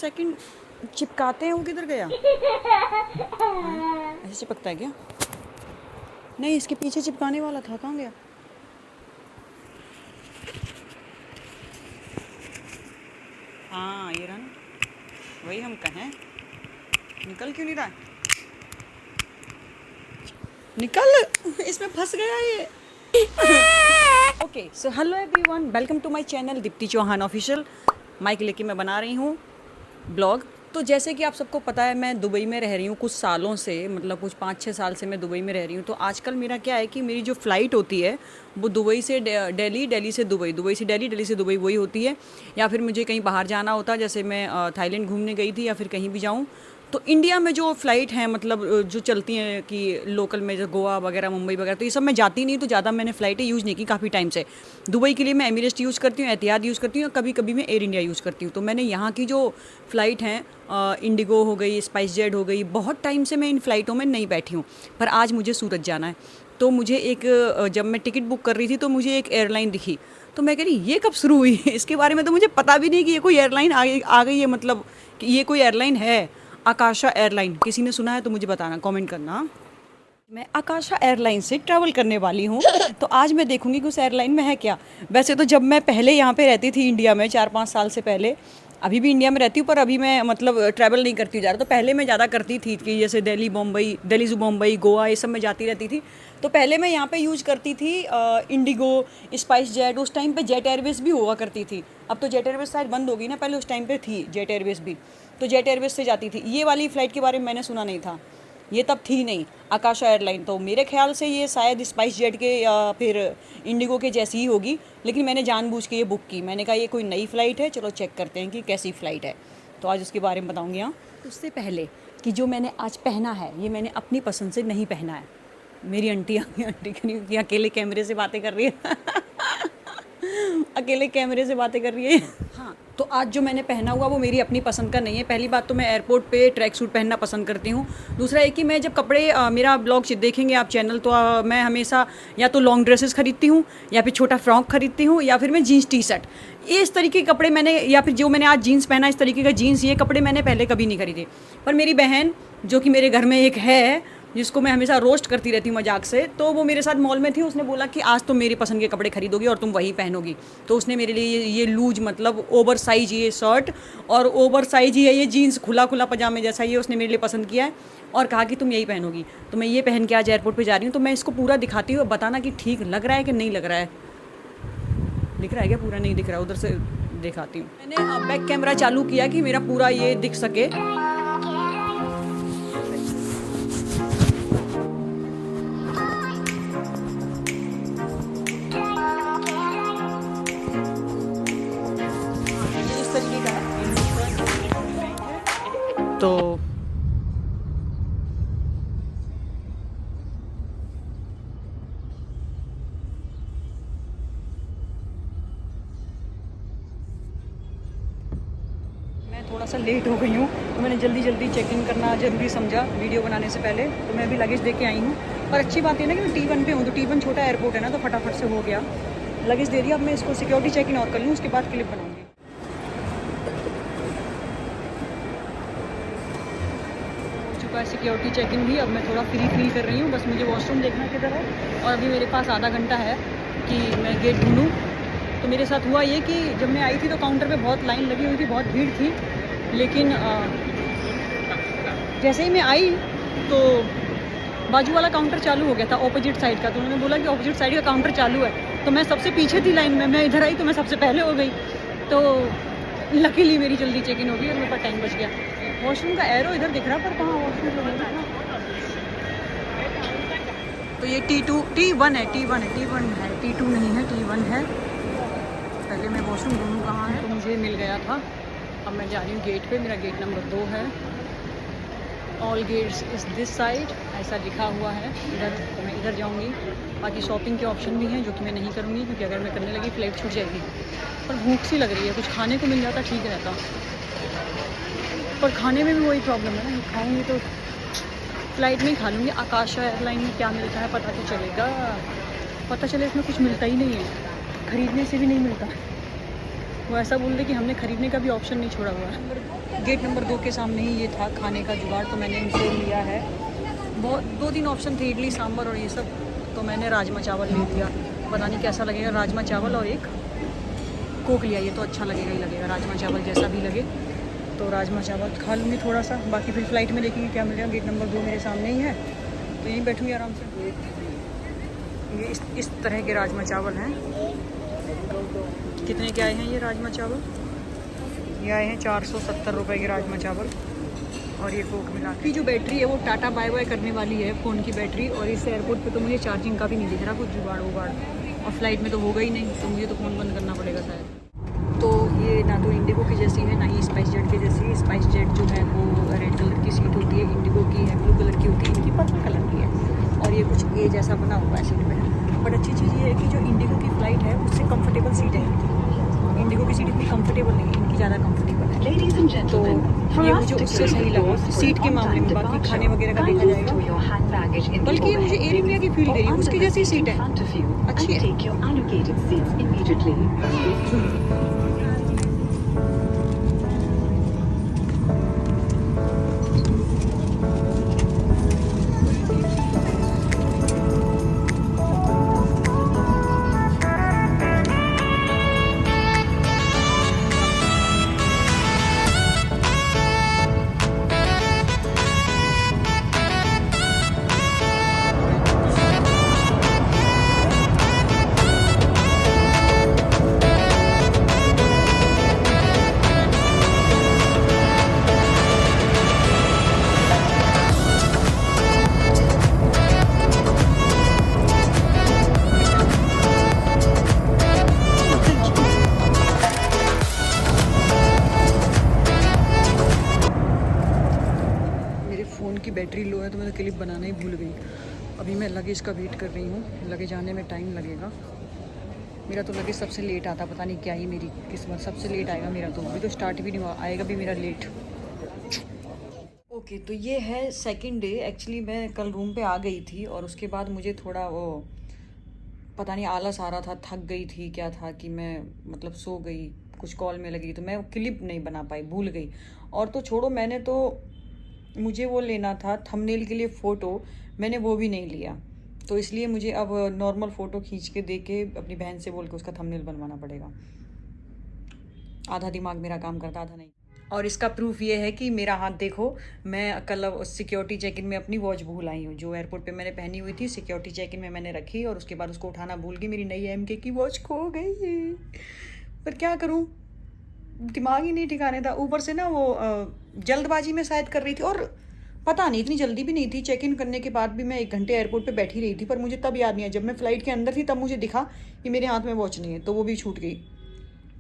Second चिपकाते हैं, वो किधर गया? ऐसे चिपकता है क्या? नहीं, इसके पीछे चिपकाने वाला था, कहाँ गया? हाँ ये रहा ना, वही हम कहें। निकल क्यों नहीं रहा है? निकल, इसमें फंस गया ये। Okay so hello everyone, welcome to my channel Dipti Chauhan official. Mic लेके मैं बना रही हूँ ब्लॉग। तो जैसे कि आप सबको पता है, मैं दुबई में रह रही हूँ कुछ सालों से, मतलब कुछ 5-6 साल से मैं दुबई में रह रही हूँ। तो आजकल मेरा क्या है कि मेरी जो फ़्लाइट होती है वो दुबई से दिल्ली, दिल्ली से दुबई, दुबई से दिल्ली, दिल्ली से दुबई वही होती है। या फिर मुझे कहीं बाहर जाना होता है, जैसे मैं थाईलैंड घूमने गई थी या फिर कहीं भी जाऊँ, तो इंडिया में जो फ़्लाइट हैं, मतलब जो चलती हैं कि लोकल में, जो गोवा वगैरह, मुंबई वगैरह, तो ये सब मैं जाती नहीं, तो ज़्यादा मैंने फ़्लाइटें यूज़ नहीं की काफ़ी टाइम से। दुबई के लिए मैं एमिरेट्स यूज़ करती हूँ, एतिहाद यूज़ करती हूँ, और कभी कभी मैं एयर इंडिया यूज़ करती हूँ। तो मैंने यहाँ की जो फ़्लाइट हैं, इंडिगो हो गई, स्पाइस जेट हो गई, बहुत टाइम से मैं इन फ़्लाइटों में नहीं बैठी हूँ। पर आज मुझे सूरत जाना है, तो मुझे जब मैं टिकट बुक कर रही थी तो मुझे एक एयरलाइन दिखी। तो मैं कह रही ये कब शुरू हुई? इसके बारे में तो मुझे पता भी नहीं कि ये कोई एयरलाइन आ गई है, मतलब कि ये कोई एयरलाइन है। आकाशा एयरलाइन, किसी ने सुना है तो मुझे बताना, कमेंट करना। मैं आकाशा एयरलाइन से ट्रैवल करने वाली हूँ, तो आज मैं देखूंगी कि उस एयरलाइन में है क्या। वैसे तो जब मैं पहले यहाँ पे रहती थी इंडिया में 4-5 साल से पहले, अभी भी इंडिया में रहती हूँ पर अभी मैं मतलब ट्रैवल नहीं करती हूँ ज़्यादा। तो पहले मैं ज़्यादा करती थी कि जैसे दिल्ली, बम्बई, दिल्ली से बम्बई, गोवा, ये सब मैं जाती रहती थी। तो पहले मैं यहाँ पे यूज़ करती थी इंडिगो, स्पाइस जेट। उस टाइम पे जेट एयरवेज भी हुआ करती थी, अब तो जेट एयरवेज शायद बंद हो गई ना, पहले उस टाइम पे थी जेट एयरवेज भी, तो जेट एयरवेज से जाती थी। ये वाली फ़्लाइट के बारे में मैंने सुना नहीं था, ये तब थी नहीं आकाशा एयरलाइन। तो मेरे ख्याल से ये शायद स्पाइस जेट के या फिर इंडिगो के जैसी ही होगी, लेकिन मैंने जानबूझ के ये बुक की। मैंने कहा ये कोई नई फ़्लाइट है, चलो चेक करते हैं कि कैसी फ़्लाइट है, तो आज उसके बारे में बताऊँगी। हाँ, उससे पहले कि जो मैंने आज पहना है ये मैंने अपनी पसंद से नहीं पहना है। मेरी आंटी की अकेले कैमरे से बातें कर रही है अकेले कैमरे से बातें कर रही है। हाँ, तो आज जो मैंने पहना हुआ वो मेरी अपनी पसंद का नहीं है। पहली बात तो मैं एयरपोर्ट पे ट्रैक सूट पहनना पसंद करती हूँ। दूसरा है कि मैं जब कपड़े, मेरा ब्लॉग देखेंगे आप चैनल, तो मैं हमेशा या तो लॉन्ग ड्रेसेस खरीदती हूँ, या फिर छोटा फ्रॉक खरीदती हूँ, या फिर मैं जीन्स टी शर्ट, ये इस तरीके के कपड़े मैंने, या फिर जो मैंने आज जीन्स पहना इस तरीके का जीन्स, ये कपड़े मैंने पहले कभी नहीं खरीदे। पर मेरी बहन जो कि मेरे घर में एक है, जिसको मैं हमेशा रोस्ट करती रहती हूँ मजाक से, तो वो मेरे साथ मॉल में थी। उसने बोला कि आज तुम मेरी पसंद के कपड़े खरीदोगी और तुम वही पहनोगी। तो उसने मेरे लिए ये लूज, मतलब ओवर साइज ये शर्ट और ओवर साइज ही है ये जीन्स, खुला खुला पजामे जैसा, ये उसने मेरे लिए पसंद किया है और कहा कि तुम यही पहनोगी। तो मैं ये पहन के आज एयरपोर्ट पर जा रही हूँ। तो मैं इसको पूरा दिखाती हूँ, बताना कि ठीक लग रहा है कि नहीं लग रहा है। दिख रहा है क्या? पूरा नहीं दिख रहा, उधर से दिखाती हूँ। मैंने बैक कैमरा चालू किया कि मेरा पूरा ये दिख सके। तो मैं थोड़ा सा लेट हो गई हूँ, तो मैंने जल्दी चेक इन करना ज़रूरी समझा वीडियो बनाने से पहले। तो मैं भी लगेज दे के आई हूँ। पर अच्छी बात है ना कि मैं T1 पे हूँ, तो T1 छोटा एयरपोर्ट है ना, तो फटाफट से हो गया। लगेज दे दिया, अब मैं इसको सिक्योरिटी चेक इन और कर लूँ, उसके बाद क्लिप बनाऊँगी। सिक्योरिटी चेक इन भी, अब मैं थोड़ा फ्री फील कर रही हूँ। बस मुझे वॉशरूम देखना किधर है, और अभी मेरे पास आधा घंटा है कि मैं गेट ढूंढूँ। तो मेरे साथ हुआ ये कि जब मैं आई थी तो काउंटर पे बहुत लाइन लगी हुई थी, बहुत भीड़ थी। लेकिन जैसे ही मैं आई तो बाजू वाला काउंटर चालू हो गया था, ऑपोजिट साइड का। तो उन्होंने बोला कि ऑपोजिट साइड का काउंटर चालू है। तो मैं सबसे पीछे थी लाइन में, मैं इधर आई तो मैं सबसे पहले हो गई। तो लकीली मेरी जल्दी चेक इन हो गई और मेरे पास टाइम बच गया। वॉशरूम का एरो इधर दिख रहा, पर कहाँ वॉशरूम का? तो ये T1 है, T1 है, T2 नहीं है, T1 है। पहले मैं वॉशरूम ढूंढूँ कहाँ है, तो मुझे मिल गया था। अब मैं जा रही हूँ गेट पे, मेरा गेट नंबर 2 है। ऑल गेट्स इस दिस साइड ऐसा लिखा हुआ है इधर, तो मैं इधर जाऊँगी। बाकी शॉपिंग के ऑप्शन भी हैं जो कि मैं नहीं करूँगी, क्योंकि अगर मैं करने लगी फ्लाइट छूट जाएगी। पर भूख सी लग रही है, कुछ खाने को मिल जाता ठीक रहता, पर खाने में भी वही प्रॉब्लम है ना, खाऊंगी तो फ़्लाइट में ही खा लूँगी। आकाशा एयरलाइन में क्या मिलता है पता तो चलेगा। पता चले इसमें कुछ मिलता ही नहीं है, ख़रीदने से भी नहीं मिलता। वो ऐसा बोल रहे कि हमने ख़रीदने का भी ऑप्शन नहीं छोड़ा हुआ है। गेट नंबर 2 के सामने ही ये था खाने का जुगाड़, तो मैंने इनसे लिया है। बहुत 2-3 ऑप्शन थे, इडली सांभर और ये सब, तो मैंने राजमा चावल ले लिया। पता नहीं कैसा लगेगा, राजमा चावल और एक कोक लिया। ये तो अच्छा लगेगा ही लगेगा, राजमा चावल जैसा भी लगे। तो राजमा चावल खा लूँगी थोड़ा सा, बाकी फिर फ्लाइट में देखेंगे क्या मिलेगा। गेट नंबर 2 मेरे सामने ही है, तो यहीं बैठूँगी आराम से। ये इस तरह के राजमा चावल हैं। कितने के आए हैं ये राजमा चावल? ये आए हैं 470 रुपये के राजमा चावल, और ये कोक मिला के। जो बैटरी है वो टाटा बाय बाय करने वाली है फ़ोन की बैटरी, और इस एयरपोर्ट पे तो मुझे चार्जिंग का भी नहीं दिख रहा कुछ जुगाड़ वुगाड़, और फ्लाइट में तो होगा ही नहीं, तो मुझे तो फ़ोन बंद करना पड़ेगा शायद। तो ये ना तो इंडिगो की जैसी है, ना ही स्पाइस जेट की जैसी है। स्पाइस जेट जो है वो रेड कलर की सीट होती है, इंडिगो की है ब्लू कलर की होती है, इनकी पर्पल कलर की है, और ये कुछ ए जैसा बना हुआ है सीट में। बट अच्छी चीज़ ये है कि जो इंडिगो की फ़्लाइट है उससे कंफर्टेबल सीट है। इंडिगो की सीट इतनी कंफर्टेबल नहीं है, इनकी ज़्यादा कंफर्टेबल है, तो ये मुझे उससे सही लगा सीट के मामले में। बाकी खाने वगैरह का देखा जाएगा, बल्कि ये मुझे एयर इंडिया की फील दे रही है, उसकी जैसी सीट है, अच्छी है। की बैटरी लो है, तो मैं क्लिप बनाना ही भूल गई। अभी मैं लगेज का वेट कर रही हूँ, लगेज आने में टाइम लगेगा। मेरा तो लगेज सबसे लेट आता, पता नहीं क्या ही मेरी किस्मत, सबसे लेट आएगा मेरा। तो अभी तो स्टार्ट भी नहीं हुआ, आएगा भी मेरा लेट। ओके, तो ये है सेकंड डे। एक्चुअली मैं कल रूम पे आ गई थी, और उसके बाद मुझे थोड़ा वो पता नहीं आलस आ रहा था, थक गई थी, क्या था कि मैं मतलब सो गई, कुछ कॉल में लगी, तो मैं क्लिप नहीं बना पाई, भूल गई। और तो छोड़ो, मैंने तो मुझे वो लेना था थंबनेल के लिए फ़ोटो, मैंने वो भी नहीं लिया, तो इसलिए मुझे अब नॉर्मल फ़ोटो खींच के दे के अपनी बहन से बोल के उसका थंबनेल बनवाना पड़ेगा। आधा दिमाग मेरा काम करता, आधा नहीं। और इसका प्रूफ ये है कि मेरा हाथ देखो, मैं कल सिक्योरिटी चेक इन में अपनी वॉच भूल आई हूँ, जो एयरपोर्ट पे मैंने पहनी हुई थी, सिक्योरिटी चेक इन में मैंने रखी, और उसके बाद उसको उठाना भूल गई। मेरी नई MK की वॉच खो गई, पर क्या करूँ, दिमाग ही नहीं ठिकाने था। ऊपर से ना वो जल्दबाजी में शायद कर रही थी, और पता नहीं इतनी जल्दी भी नहीं थी। चेक इन करने के बाद भी मैं 1 घंटे एयरपोर्ट पे बैठी रही थी, पर मुझे तब याद नहीं है, जब मैं फ़्लाइट के अंदर थी तब मुझे दिखा कि मेरे हाथ में वॉच नहीं है, तो वो भी छूट गई।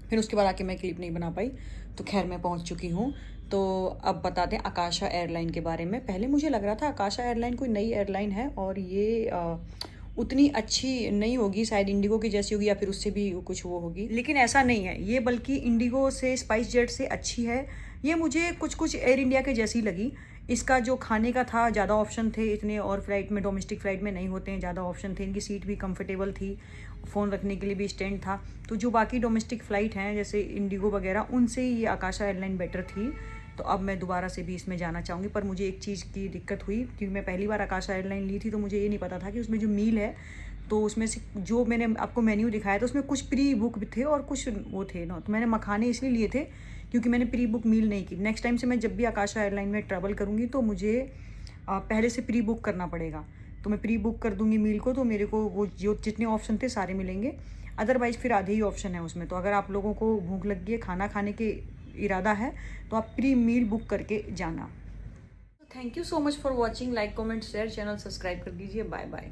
फिर उसके बाद आके मैं क्लिप नहीं बना पाई। तो खैर मैं पहुंच चुकी हूँ। तो अब बताते हैं आकाशा एयरलाइन के बारे में। पहले मुझे लग रहा था आकाशा एयरलाइन कोई नई एयरलाइन है, और ये उतनी अच्छी नहीं होगी, शायद इंडिगो की जैसी होगी, या फिर उससे भी कुछ वो होगी, लेकिन ऐसा नहीं है। ये बल्कि इंडिगो से, स्पाइस जेट से अच्छी है। ये मुझे कुछ एयर इंडिया के जैसी लगी। इसका जो खाने का था, ज़्यादा ऑप्शन थे इतने, और फ्लाइट में, डोमेस्टिक फ़्लाइट में नहीं होते हैं, ज़्यादा ऑप्शन थे। इनकी सीट भी कंफर्टेबल थी, फ़ोन रखने के लिए भी स्टैंड था। तो जो बाकी डोमेस्टिक फ़्लाइट हैं जैसे इंडिगो वगैरह, उनसे ये आकाशा एयरलाइन बेटर थी। तो अब मैं दोबारा से भी इसमें जाना चाहूँगी, पर मुझे एक चीज़ की दिक्कत हुई, क्योंकि मैं पहली बार आकाशा एयरलाइन ली थी, तो मुझे ये नहीं पता था कि उसमें जो मील है, तो उसमें से जो मैंने आपको मेन्यू दिखाया था उसमें कुछ प्री बुक थे और कुछ वो थे ना, तो मैंने मखाने इसलिए लिए थे क्योंकि मैंने प्री बुक मील नहीं की। नेक्स्ट टाइम से मैं जब भी आकाशा एयरलाइन में ट्रैवल करूँगी तो मुझे पहले से प्री बुक करना पड़ेगा। तो मैं प्री बुक कर दूँगी मील को, तो मेरे को वो जो जितने ऑप्शन थे सारे मिलेंगे। अदरवाइज़ फिर आधे ही ऑप्शन है उसमें। तो अगर आप लोगों को भूख लगी है, खाना खाने के इरादा है, तो आप प्री मील बुक करके जाना। Thank you so much for watching. Like, comment, share, channel subscribe कर दीजिए। Bye bye.